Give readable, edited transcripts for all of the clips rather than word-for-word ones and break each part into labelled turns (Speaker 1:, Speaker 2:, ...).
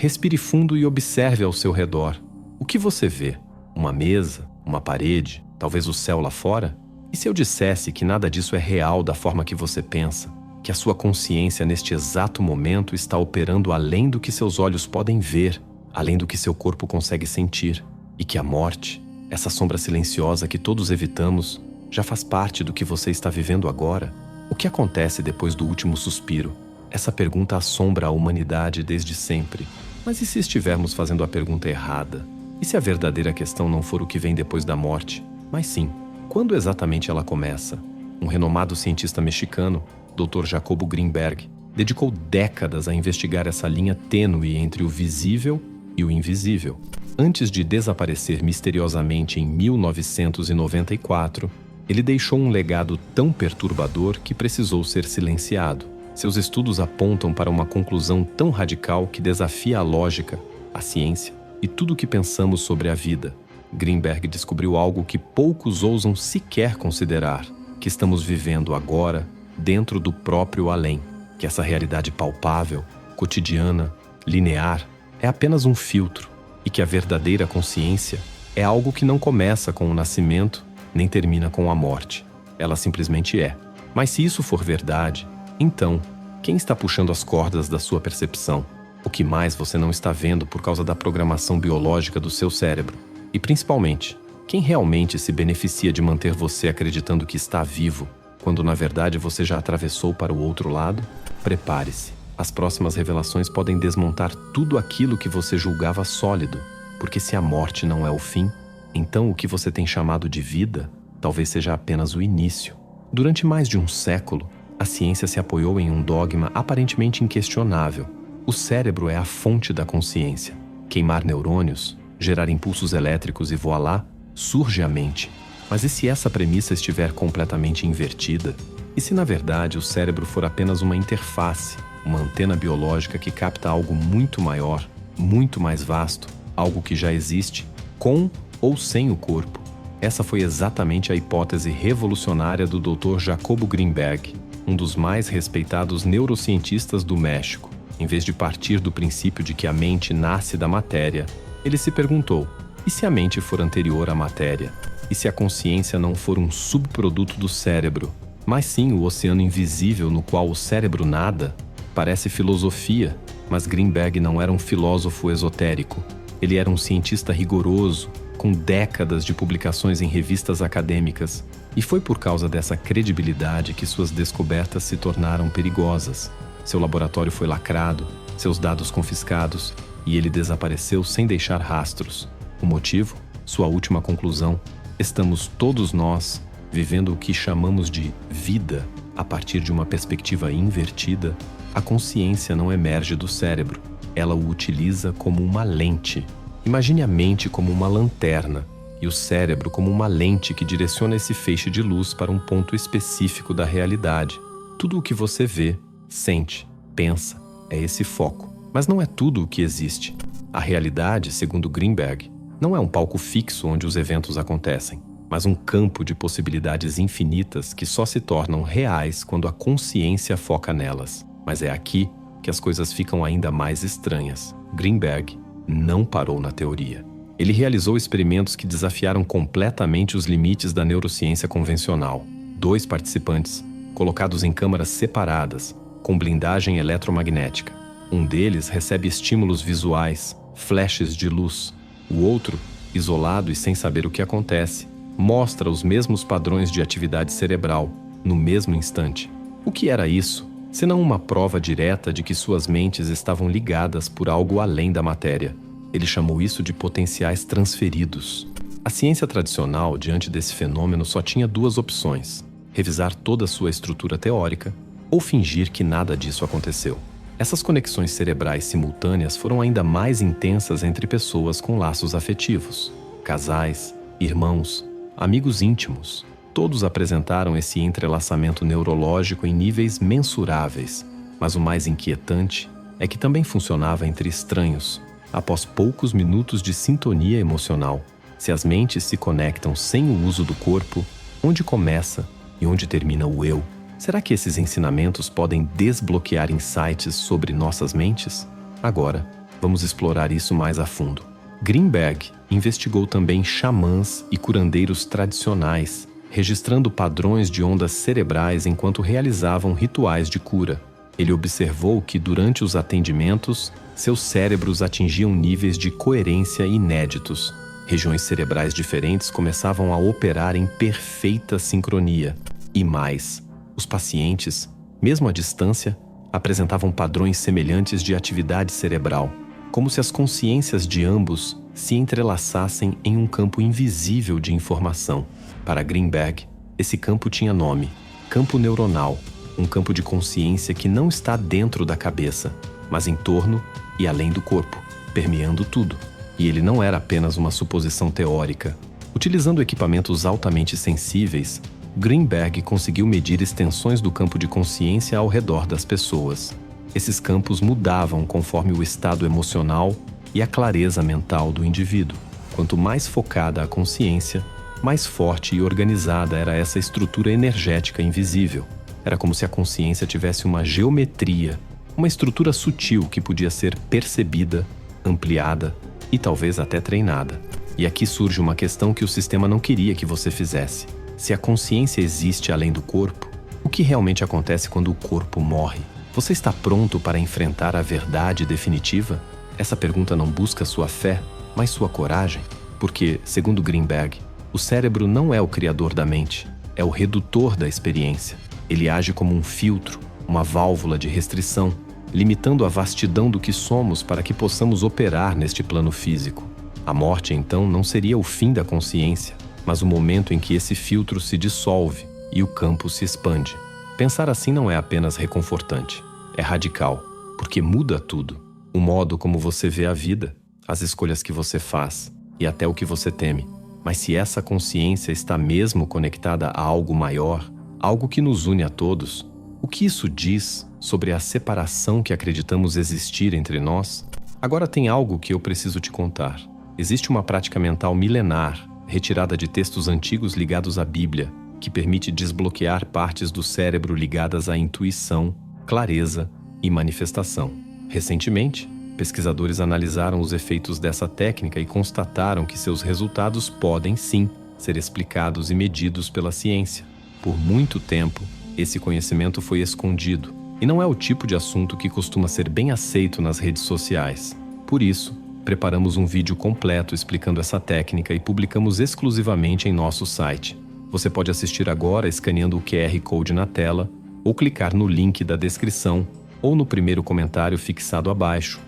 Speaker 1: Respire fundo e observe ao seu redor. O que você vê? Uma mesa? Uma parede? Talvez o céu lá fora? E se eu dissesse que nada disso é real da forma que você pensa? Que a sua consciência neste exato momento está operando além do que seus olhos podem ver, além do que seu corpo consegue sentir, e que a morte, essa sombra silenciosa que todos evitamos, já faz parte do que você está vivendo agora? O que acontece depois do último suspiro? Essa pergunta assombra a humanidade desde sempre. Mas e se estivermos fazendo a pergunta errada? E se a verdadeira questão não for o que vem depois da morte, mas sim, quando exatamente ela começa? Um renomado cientista mexicano, Dr. Jacobo Greenberg, dedicou décadas a investigar essa linha tênue entre o visível e o invisível. Antes de desaparecer misteriosamente em 1994, ele deixou um legado tão perturbador que precisou ser silenciado. Seus estudos apontam para uma conclusão tão radical que desafia a lógica, a ciência e tudo o que pensamos sobre a vida. Greenberg descobriu algo que poucos ousam sequer considerar, que estamos vivendo agora dentro do próprio além, que essa realidade palpável, cotidiana, linear, é apenas um filtro e que a verdadeira consciência é algo que não começa com o nascimento nem termina com a morte. Ela simplesmente é. Mas se isso for verdade, então, quem está puxando as cordas da sua percepção? O que mais você não está vendo por causa da programação biológica do seu cérebro? E principalmente, quem realmente se beneficia de manter você acreditando que está vivo, quando na verdade você já atravessou para o outro lado? Prepare-se. As próximas revelações podem desmontar tudo aquilo que você julgava sólido, porque se a morte não é o fim, então o que você tem chamado de vida talvez seja apenas o início. Durante mais de um século, a ciência se apoiou em um dogma aparentemente inquestionável. O cérebro é a fonte da consciência. Queimar neurônios, gerar impulsos elétricos e voilá, surge a mente. Mas e se essa premissa estiver completamente invertida? E se na verdade o cérebro for apenas uma interface, uma antena biológica que capta algo muito maior, muito mais vasto, algo que já existe, com ou sem o corpo? Essa foi exatamente a hipótese revolucionária do Dr. Jacobo Greenberg, um dos mais respeitados neurocientistas do México. Em vez de partir do princípio de que a mente nasce da matéria, ele se perguntou: e se a mente for anterior à matéria? E se a consciência não for um subproduto do cérebro, mas sim o oceano invisível no qual o cérebro nada? Parece filosofia, mas Greenberg não era um filósofo esotérico. Ele era um cientista rigoroso, com décadas de publicações em revistas acadêmicas. E foi por causa dessa credibilidade que suas descobertas se tornaram perigosas. Seu laboratório foi lacrado, seus dados confiscados, e ele desapareceu sem deixar rastros. O motivo? Sua última conclusão: estamos todos nós vivendo o que chamamos de vida a partir de uma perspectiva invertida. A consciência não emerge do cérebro, ela o utiliza como uma lente. Imagine a mente como uma lanterna e o cérebro como uma lente que direciona esse feixe de luz para um ponto específico da realidade. Tudo o que você vê, sente, pensa, é esse foco. Mas não é tudo o que existe. A realidade, segundo Greenberg, não é um palco fixo onde os eventos acontecem, mas um campo de possibilidades infinitas que só se tornam reais quando a consciência foca nelas. Mas é aqui que as coisas ficam ainda mais estranhas. Greenberg não parou na teoria. Ele realizou experimentos que desafiaram completamente os limites da neurociência convencional. 2 participantes, colocados em câmaras separadas, com blindagem eletromagnética. Um deles recebe estímulos visuais, flashes de luz. O outro, isolado e sem saber o que acontece, mostra os mesmos padrões de atividade cerebral, no mesmo instante. O que era isso, senão uma prova direta de que suas mentes estavam ligadas por algo além da matéria? Ele chamou isso de potenciais transferidos. A ciência tradicional, diante desse fenômeno, só tinha 2 opções: revisar toda a sua estrutura teórica ou fingir que nada disso aconteceu. Essas conexões cerebrais simultâneas foram ainda mais intensas entre pessoas com laços afetivos. Casais, irmãos, amigos íntimos, todos apresentaram esse entrelaçamento neurológico em níveis mensuráveis. Mas o mais inquietante é que também funcionava entre estranhos, após poucos minutos de sintonia emocional. Se as mentes se conectam sem o uso do corpo, onde começa e onde termina o eu? Será que esses ensinamentos podem desbloquear insights sobre nossas mentes? Agora, Vamos explorar isso mais a fundo. Greenberg investigou também xamãs e curandeiros tradicionais, registrando padrões de ondas cerebrais enquanto realizavam rituais de cura. Ele observou que, durante os atendimentos, seus cérebros atingiam níveis de coerência inéditos. Regiões cerebrais diferentes começavam a operar em perfeita sincronia. E mais, os pacientes, mesmo à distância, apresentavam padrões semelhantes de atividade cerebral, como se as consciências de ambos se entrelaçassem em um campo invisível de informação. Para Greenberg, esse campo tinha nome: campo neuronal, um campo de consciência que não está dentro da cabeça, mas em torno e além do corpo, permeando tudo. E ele não era apenas uma suposição teórica. Utilizando equipamentos altamente sensíveis, Greenberg conseguiu medir extensões do campo de consciência ao redor das pessoas. Esses campos mudavam conforme o estado emocional e a clareza mental do indivíduo. Quanto mais focada a consciência, mais forte e organizada era essa estrutura energética invisível. Era como se a consciência tivesse uma geometria, uma estrutura sutil que podia ser percebida, ampliada e talvez até treinada. E aqui surge uma questão que o sistema não queria que você fizesse. Se a consciência existe além do corpo, o que realmente acontece quando o corpo morre? Você está pronto para enfrentar a verdade definitiva? Essa pergunta não busca sua fé, mas sua coragem. Porque, segundo Greenberg, o cérebro não é o criador da mente, é o redutor da experiência. Ele age como um filtro, uma válvula de restrição, limitando a vastidão do que somos para que possamos operar neste plano físico. A morte, então, não seria o fim da consciência, mas o momento em que esse filtro se dissolve e o campo se expande. Pensar assim não é apenas reconfortante, é radical, porque muda tudo. O modo como você vê a vida, as escolhas que você faz e até o que você teme. Mas se essa consciência está mesmo conectada a algo maior, algo que nos une a todos, o que isso diz sobre a separação que acreditamos existir entre nós? Agora tem algo que eu preciso te contar. Existe uma prática mental milenar, retirada de textos antigos ligados à Bíblia, que permite desbloquear partes do cérebro ligadas à intuição, clareza e manifestação. Recentemente, pesquisadores analisaram os efeitos dessa técnica e constataram que seus resultados podem, sim, ser explicados e medidos pela ciência. Por muito tempo, esse conhecimento foi escondido, e não é o tipo de assunto que costuma ser bem aceito nas redes sociais. Por isso, preparamos um vídeo completo explicando essa técnica e publicamos exclusivamente em nosso site. Você pode assistir agora escaneando o QR Code na tela ou clicar no link da descrição ou no primeiro comentário fixado abaixo.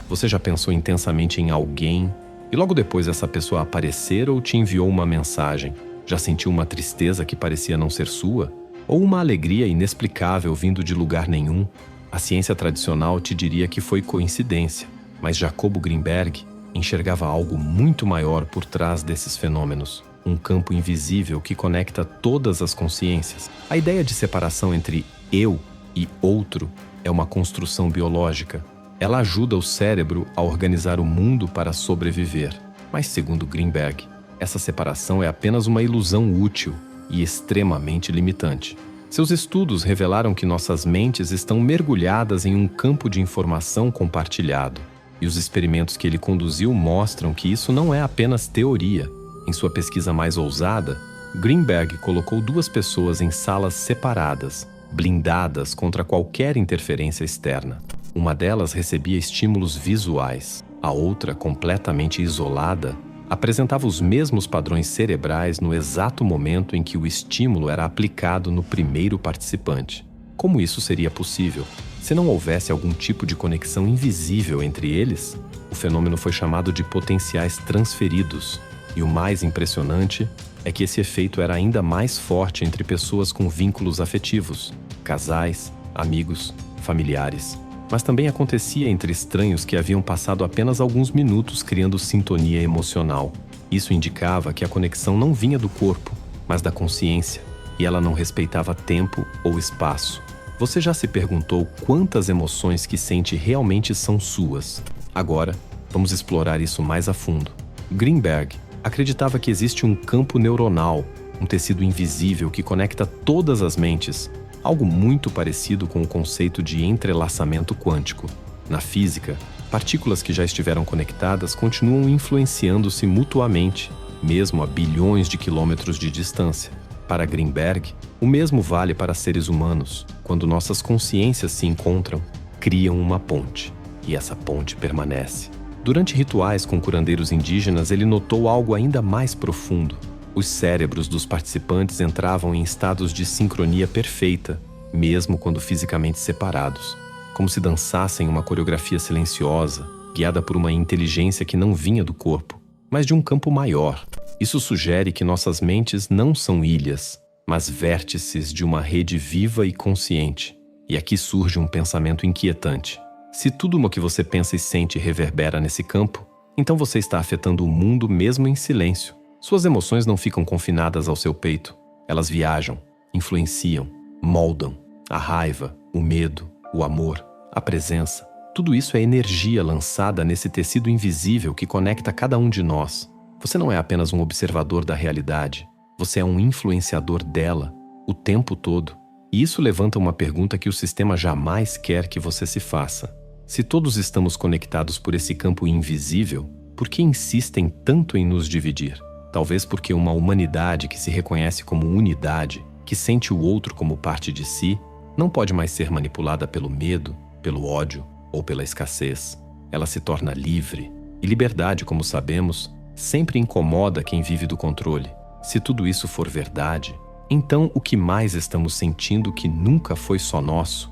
Speaker 1: Você já pensou intensamente em alguém e logo depois essa pessoa aparecer ou te enviou uma mensagem? Já sentiu uma tristeza que parecia não ser sua? Ou uma alegria inexplicável vindo de lugar nenhum? A ciência tradicional te diria que foi coincidência, mas Jacobo Greenberg enxergava algo muito maior por trás desses fenômenos, um campo invisível que conecta todas as consciências. A ideia de separação entre eu e outro é uma construção biológica. Ela ajuda o cérebro a organizar o mundo para sobreviver. Mas, segundo Greenberg, essa separação é apenas uma ilusão útil e extremamente limitante. Seus estudos revelaram que nossas mentes estão mergulhadas em um campo de informação compartilhado. E os experimentos que ele conduziu mostram que isso não é apenas teoria. Em sua pesquisa mais ousada, Greenberg colocou 2 pessoas em salas separadas, blindadas contra qualquer interferência externa. Uma delas recebia estímulos visuais, a outra, completamente isolada, apresentava os mesmos padrões cerebrais no exato momento em que o estímulo era aplicado no primeiro participante. Como isso seria possível? Se não houvesse algum tipo de conexão invisível entre eles, o fenômeno foi chamado de potenciais transferidos. E o mais impressionante é que esse efeito era ainda mais forte entre pessoas com vínculos afetivos, casais, amigos, familiares. Mas também acontecia entre estranhos que haviam passado apenas alguns minutos criando sintonia emocional. Isso indicava que a conexão não vinha do corpo, mas da consciência, e ela não respeitava tempo ou espaço. Você já se perguntou quantas emoções que sente realmente são suas? Agora, vamos explorar isso mais a fundo. Greenberg acreditava que existe um campo neuronal, um tecido invisível que conecta todas as mentes, algo muito parecido com o conceito de entrelaçamento quântico. Na física, partículas que já estiveram conectadas continuam influenciando-se mutuamente, mesmo a bilhões de quilômetros de distância. Para Greenberg, o mesmo vale para seres humanos. Quando nossas consciências se encontram, criam uma ponte, e essa ponte permanece. Durante rituais com curandeiros indígenas, ele notou algo ainda mais profundo. Os cérebros dos participantes entravam em estados de sincronia perfeita, mesmo quando fisicamente separados, como se dançassem uma coreografia silenciosa, guiada por uma inteligência que não vinha do corpo, mas de um campo maior. Isso sugere que nossas mentes não são ilhas, mas vértices de uma rede viva e consciente. E aqui surge um pensamento inquietante. Se tudo o que você pensa e sente reverbera nesse campo, então você está afetando o mundo mesmo em silêncio. Suas emoções não ficam confinadas ao seu peito. Elas viajam, influenciam, moldam. A raiva, o medo, o amor, a presença. Tudo isso é energia lançada nesse tecido invisível que conecta cada um de nós. Você não é apenas um observador da realidade. Você é um influenciador dela, o tempo todo. E isso levanta uma pergunta que o sistema jamais quer que você se faça. Se todos estamos conectados por esse campo invisível, por que insistem tanto em nos dividir? Talvez porque uma humanidade que se reconhece como unidade, que sente o outro como parte de si, não pode mais ser manipulada pelo medo, pelo ódio ou pela escassez. Ela se torna livre. E liberdade, como sabemos, sempre incomoda quem vive do controle. Se tudo isso for verdade, então o que mais estamos sentindo que nunca foi só nosso?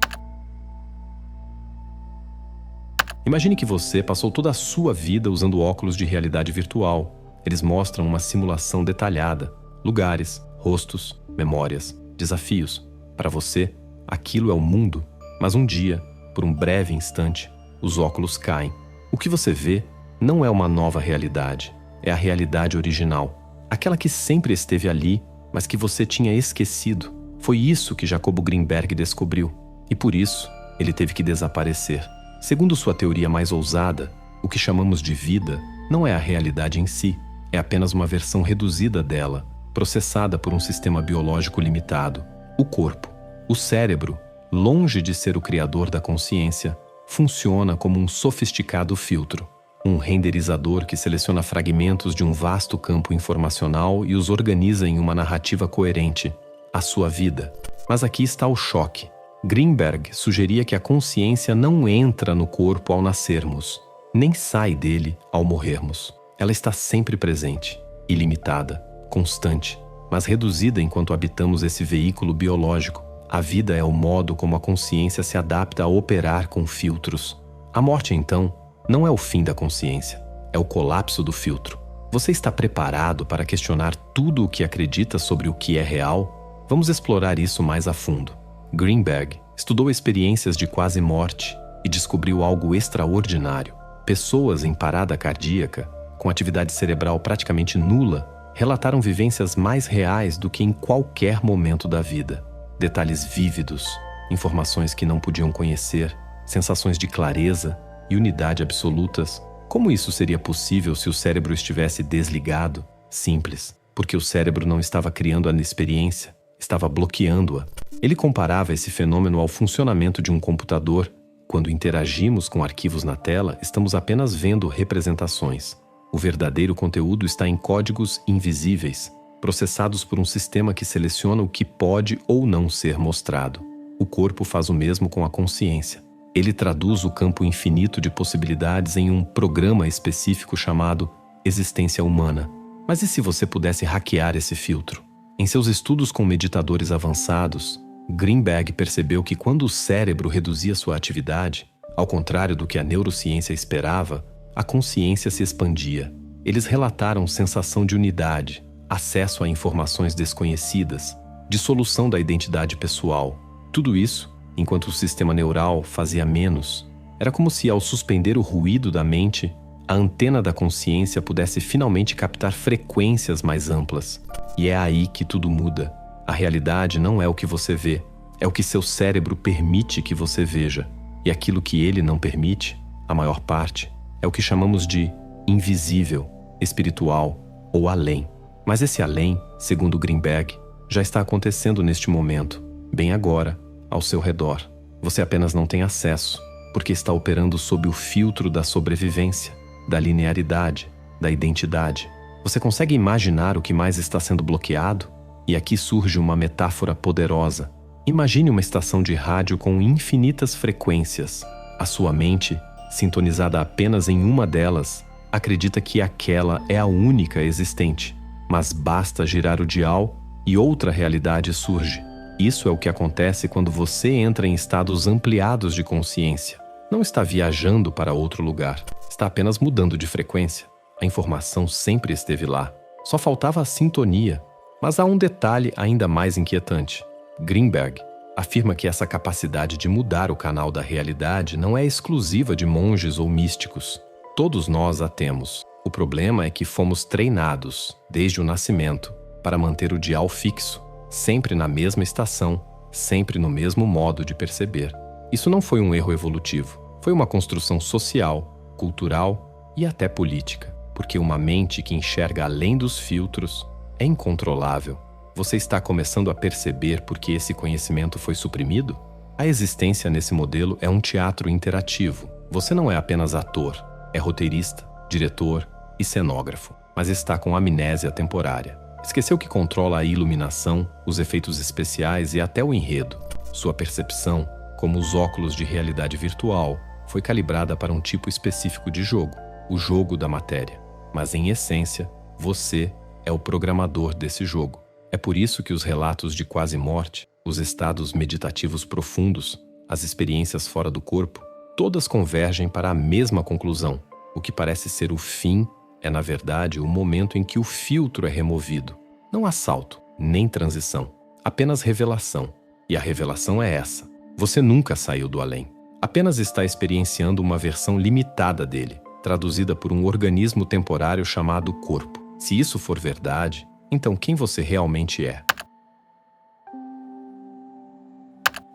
Speaker 1: Imagine que você passou toda a sua vida usando óculos de realidade virtual. Eles mostram uma simulação detalhada, lugares, rostos, memórias, desafios. Para você, aquilo é o mundo, mas um dia, por um breve instante, os óculos caem. O que você vê não é uma nova realidade, é a realidade original. Aquela que sempre esteve ali, mas que você tinha esquecido. Foi isso que Jacobo Greenberg descobriu, e por isso ele teve que desaparecer. Segundo sua teoria mais ousada, o que chamamos de vida não é a realidade em si, é apenas uma versão reduzida dela, processada por um sistema biológico limitado. O corpo, o cérebro, longe de ser o criador da consciência, funciona como um sofisticado filtro, um renderizador que seleciona fragmentos de um vasto campo informacional e os organiza em uma narrativa coerente, a sua vida. Mas aqui está o choque. Greenberg sugeria que a consciência não entra no corpo ao nascermos, nem sai dele ao morrermos. Ela está sempre presente, ilimitada, constante, mas reduzida enquanto habitamos esse veículo biológico. A vida é o modo como a consciência se adapta a operar com filtros. A morte, então, não é o fim da consciência, é o colapso do filtro. Você está preparado para questionar tudo o que acredita sobre o que é real? Vamos explorar isso mais a fundo. Greenberg estudou experiências de quase morte e descobriu algo extraordinário. Pessoas em parada cardíaca, com atividade cerebral praticamente nula, relataram vivências mais reais do que em qualquer momento da vida. Detalhes vívidos, informações que não podiam conhecer, sensações de clareza e unidade absolutas. Como isso seria possível se o cérebro estivesse desligado? Simples, porque o cérebro não estava criando a experiência, estava bloqueando-a. Ele comparava esse fenômeno ao funcionamento de um computador. Quando interagimos com arquivos na tela, estamos apenas vendo representações. O verdadeiro conteúdo está em códigos invisíveis, processados por um sistema que seleciona o que pode ou não ser mostrado. O corpo faz o mesmo com a consciência. Ele traduz o campo infinito de possibilidades em um programa específico chamado existência humana. Mas e se você pudesse hackear esse filtro? Em seus estudos com meditadores avançados, Greenberg percebeu que quando o cérebro reduzia sua atividade, ao contrário do que a neurociência esperava, a consciência se expandia. Eles relataram sensação de unidade, acesso a informações desconhecidas, dissolução da identidade pessoal. Tudo isso, enquanto o sistema neural fazia menos. Era como se, ao suspender o ruído da mente, a antena da consciência pudesse finalmente captar frequências mais amplas. E é aí que tudo muda. A realidade não é o que você vê, é o que seu cérebro permite que você veja. E aquilo que ele não permite, a maior parte, é o que chamamos de invisível, espiritual ou além. Mas esse além, segundo Greenberg, já está acontecendo neste momento. bem agora, ao seu redor. Você apenas não tem acesso, porque está operando sob o filtro da sobrevivência, da linearidade, da identidade. Você consegue imaginar o que mais está sendo bloqueado? E aqui surge uma metáfora poderosa. Imagine uma estação de rádio com infinitas frequências. A sua mente, sintonizada apenas em uma delas, acredita que aquela é a única existente. Mas basta girar o dial e outra realidade surge. Isso é o que acontece quando você entra em estados ampliados de consciência. Não está viajando para outro lugar, está apenas mudando de frequência. A informação sempre esteve lá. Só faltava a sintonia. Mas há um detalhe ainda mais inquietante. Greenberg afirma que essa capacidade de mudar o canal da realidade não é exclusiva de monges ou místicos. Todos nós a temos. O problema é que fomos treinados, desde o nascimento, para manter o dial fixo, sempre na mesma estação, sempre no mesmo modo de perceber. Isso não foi um erro evolutivo, foi uma construção social, cultural e até política, porque uma mente que enxerga além dos filtros é incontrolável. Você está começando a perceber por que esse conhecimento foi suprimido? A existência nesse modelo é um teatro interativo. Você não é apenas ator, é roteirista, diretor e cenógrafo, mas está com amnésia temporária. Esqueceu que controla a iluminação, os efeitos especiais e até o enredo. Sua percepção, como os óculos de realidade virtual, foi calibrada para um tipo específico de jogo, o jogo da matéria. Mas em essência, você é o programador desse jogo. É por isso que os relatos de quase morte, os estados meditativos profundos, as experiências fora do corpo, todas convergem para a mesma conclusão. O que parece ser o fim é, na verdade, o momento em que o filtro é removido. Não há salto, nem transição, apenas revelação. E a revelação é essa. Você nunca saiu do além. Apenas está experienciando uma versão limitada dele, traduzida por um organismo temporário chamado corpo. Se isso for verdade, então quem você realmente é?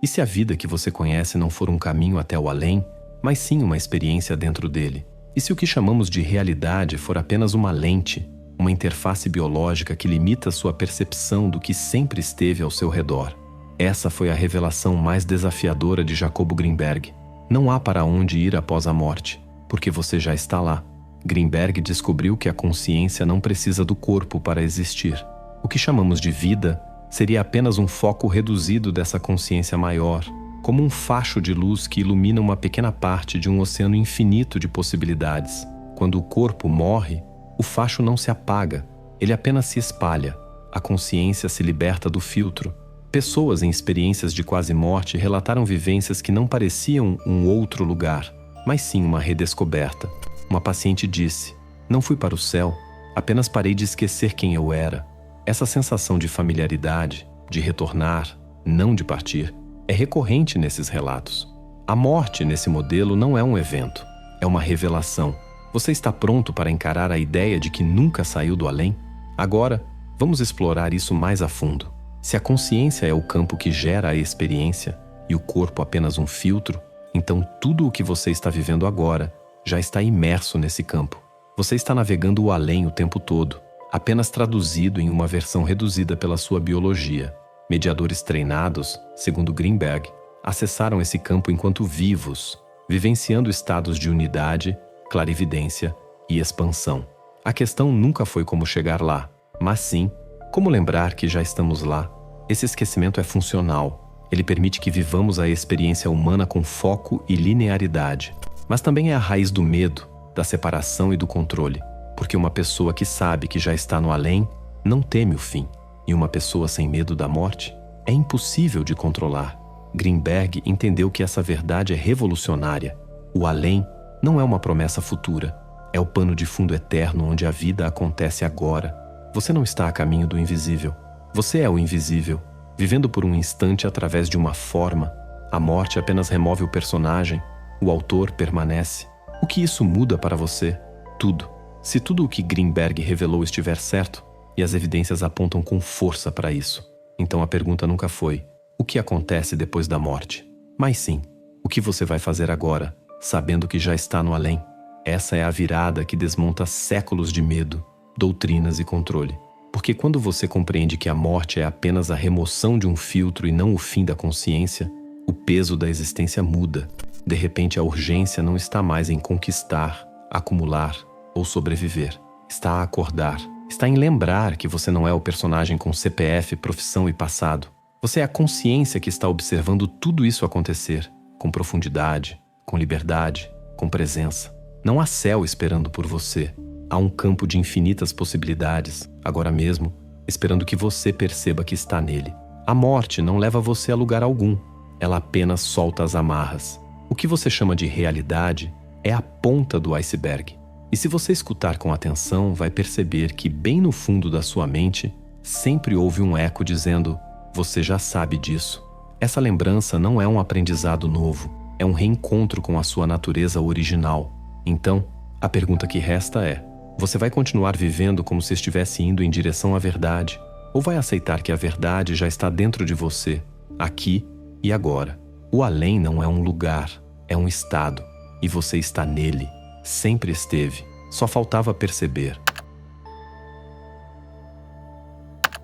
Speaker 1: E se a vida que você conhece não for um caminho até o além, mas sim uma experiência dentro dele? E se o que chamamos de realidade for apenas uma lente, uma interface biológica que limita sua percepção do que sempre esteve ao seu redor? Essa foi a revelação mais desafiadora de Jacobo Greenberg. Não há para onde ir após a morte, porque você já está lá. Greenberg descobriu que a consciência não precisa do corpo para existir. O que chamamos de vida seria apenas um foco reduzido dessa consciência maior, como um facho de luz que ilumina uma pequena parte de um oceano infinito de possibilidades. Quando o corpo morre, o facho não se apaga, ele apenas se espalha. A consciência se liberta do filtro. Pessoas em experiências de quase morte relataram vivências que não pareciam um outro lugar, mas sim uma redescoberta. Uma paciente disse: "Não fui para o céu, apenas parei de esquecer quem eu era." Essa sensação de familiaridade, de retornar, não de partir, é recorrente nesses relatos. A morte nesse modelo não é um evento, é uma revelação. Você está pronto para encarar a ideia de que nunca saiu do além? Agora, vamos explorar isso mais a fundo. Se a consciência é o campo que gera a experiência e o corpo apenas um filtro, então tudo o que você está vivendo agora já está imerso nesse campo. Você está navegando o além o tempo todo, apenas traduzido em uma versão reduzida pela sua biologia. Mediadores treinados, segundo Greenberg, acessaram esse campo enquanto vivos, vivenciando estados de unidade, clarividência e expansão. A questão nunca foi como chegar lá, mas sim como lembrar que já estamos lá. Esse esquecimento é funcional. Ele permite que vivamos a experiência humana com foco e linearidade. Mas também é a raiz do medo, da separação e do controle, porque uma pessoa que sabe que já está no além não teme o fim, e uma pessoa sem medo da morte é impossível de controlar. Greenberg entendeu que essa verdade é revolucionária. O além não é uma promessa futura, é o pano de fundo eterno onde a vida acontece agora. Você não está a caminho do invisível, você é o invisível, vivendo por um instante através de uma forma. A morte apenas remove o personagem, o autor permanece. O que isso muda para você? Tudo. Se tudo o que Greenberg revelou estiver certo, e as evidências apontam com força para isso, então a pergunta nunca foi: o que acontece depois da morte? Mas sim, o que você vai fazer agora, sabendo que já está no além? Essa é a virada que desmonta séculos de medo, doutrinas e controle. Porque quando você compreende que a morte é apenas a remoção de um filtro e não o fim da consciência, o peso da existência muda. De repente, a urgência não está mais em conquistar, acumular ou sobreviver. Está a acordar. Está em lembrar que você não é o personagem com CPF, profissão e passado. Você é a consciência que está observando tudo isso acontecer, com profundidade, com liberdade, com presença. Não há céu esperando por você. Há um campo de infinitas possibilidades, agora mesmo, esperando que você perceba que está nele. A morte não leva você a lugar algum. Ela apenas solta as amarras. O que você chama de realidade é a ponta do iceberg. E se você escutar com atenção, vai perceber que bem no fundo da sua mente sempre houve um eco dizendo: você já sabe disso. Essa lembrança não é um aprendizado novo, é um reencontro com a sua natureza original. Então, a pergunta que resta é: você vai continuar vivendo como se estivesse indo em direção à verdade? Ou vai aceitar que a verdade já está dentro de você, aqui e agora? O além não é um lugar, é um estado. E você está nele. Sempre esteve. Só faltava perceber.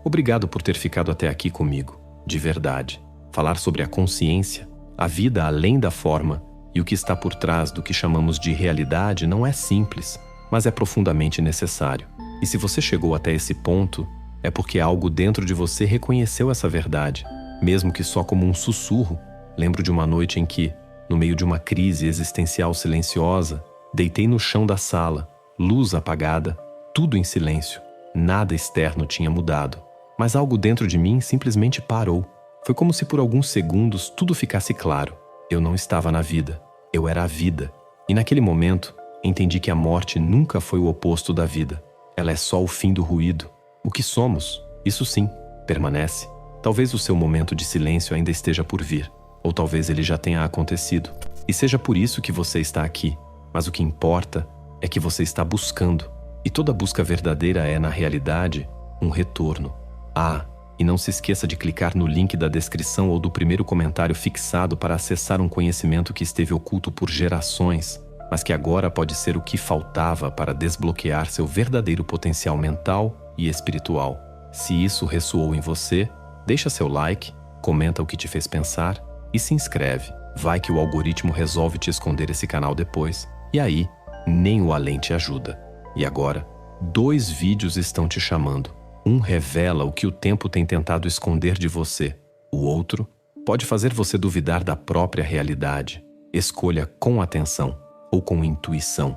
Speaker 1: Obrigado por ter ficado até aqui comigo. De verdade. Falar sobre a consciência, a vida além da forma e o que está por trás do que chamamos de realidade não é simples, mas é profundamente necessário. E se você chegou até esse ponto, é porque algo dentro de você reconheceu essa verdade, mesmo que só como um sussurro. Lembro de uma noite em que, no meio de uma crise existencial silenciosa, deitei no chão da sala, luz apagada, tudo em silêncio. Nada externo tinha mudado, mas algo dentro de mim simplesmente parou. Foi como se por alguns segundos tudo ficasse claro. Eu não estava na vida, eu era a vida. E naquele momento, entendi que a morte nunca foi o oposto da vida. Ela é só o fim do ruído. O que somos, isso sim, permanece. Talvez o seu momento de silêncio ainda esteja por vir, ou talvez ele já tenha acontecido. E seja por isso que você está aqui. Mas o que importa é que você está buscando. E toda busca verdadeira é, na realidade, um retorno. E não se esqueça de clicar no link da descrição ou do primeiro comentário fixado para acessar um conhecimento que esteve oculto por gerações, mas que agora pode ser o que faltava para desbloquear seu verdadeiro potencial mental e espiritual. Se isso ressoou em você, deixa seu like, comenta o que te fez pensar e se inscreve. Vai que o algoritmo resolve te esconder esse canal depois. E aí, nem o além te ajuda. E agora, 2 vídeos estão te chamando. Um revela o que o tempo tem tentado esconder de você. O outro pode fazer você duvidar da própria realidade. Escolha com atenção ou com intuição.